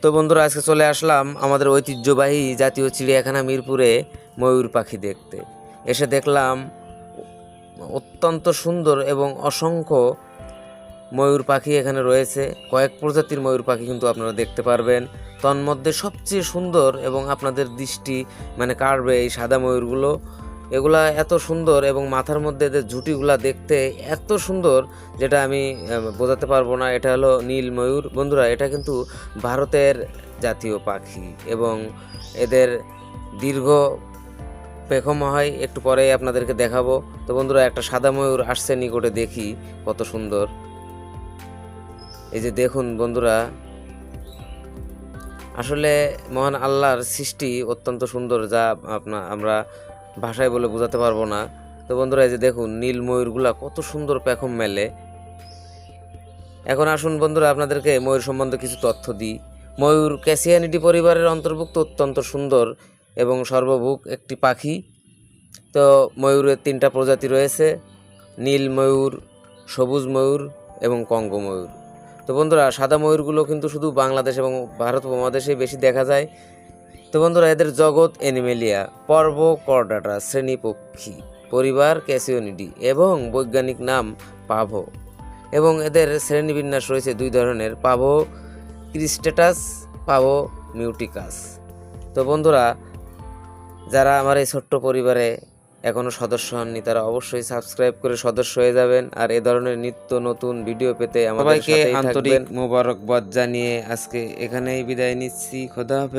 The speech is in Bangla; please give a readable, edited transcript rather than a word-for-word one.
তো বন্ধুরা, আজকে চলে আসলাম আমাদের ঐতিহ্যবাহী জাতীয় চিড়িয়াখানা মিরপুরে ময়ূর পাখি দেখতে। এসে দেখলাম অত্যন্ত সুন্দর এবং অসংখ্য ময়ূর পাখি এখানে রয়েছে। কয়েক প্রজাতির ময়ূর পাখি কিন্তু আপনারা দেখতে পারবেন। তন্মধ্যে সবচেয়ে সুন্দর এবং আপনাদের দৃষ্টি কাড়বে এই সাদা ময়ূরগুলো। এগুলা এত সুন্দর এবং মাথার মধ্যে এদের ঝুঁটিগুলা দেখতে এত সুন্দর, যেটা আমি বোঝাতে পারবো না। এটা হলো নীল ময়ূর। বন্ধুরা, এটা কিন্তু ভারতের জাতীয় পাখি এবং এদের দীর্ঘ পেখম হয়, একটু পরেই আপনাদেরকে দেখাবো। তো বন্ধুরা, একটা সাদা ময়ূর আসছে নিকটে, দেখি কত সুন্দর। এই যে দেখুন বন্ধুরা, আসলে মহান আল্লাহর সৃষ্টি অত্যন্ত সুন্দর, যা আমরা ভাষায় বলে বোঝাতে পারবো না। তো বন্ধুরা, এই যে দেখুন নীল ময়ূরগুলা কত সুন্দর পেখম মেলে। এখন আসুন বন্ধুরা, আপনাদেরকে ময়ূর সম্বন্ধে কিছু তথ্য দিই। ময়ূর ক্যাসিয়ানিডি পরিবারের অন্তর্ভুক্ত অত্যন্ত সুন্দর এবং সর্বভুক একটি পাখি। তো ময়ূরের 3টা প্রজাতি রয়েছে: নীল ময়ূর, সবুজ ময়ূর এবং কঙ্গো ময়ূর। তো বন্ধুরা, সাদা ময়ূরগুলো কিন্তু শুধু বাংলাদেশ এবং ভারত উপমহাদেশেই বেশি দেখা যায়। তো বন্ধুরা, এদের জগৎ অ্যানিমেলিয়া, পর্ব করডাটা, শ্রেণী পক্ষী, পরিবার ক্যাসিওনিডি এবং বৈজ্ঞানিক নাম পাভো। এবং এদের শ্রেণীবিন্যাস রয়েছে 2 ধরনের: পাভো ক্রিস্টেটাস, পাভো মিউটিকাস। তো বন্ধুরা, যারা আমার এই ছোট্ট পরিবারে এখনও সদস্য হননি, তারা অবশ্যই সাবস্ক্রাইব করে সদস্য হয়ে যাবেন। আর এ ধরনের নিত্য নতুন ভিডিও পেতে আমাদের সাথেই থাকবেন। মোবারকবাদ জানিয়ে আজকে এখানেই বিদায় নিচ্ছি। খোদা হাফেজ।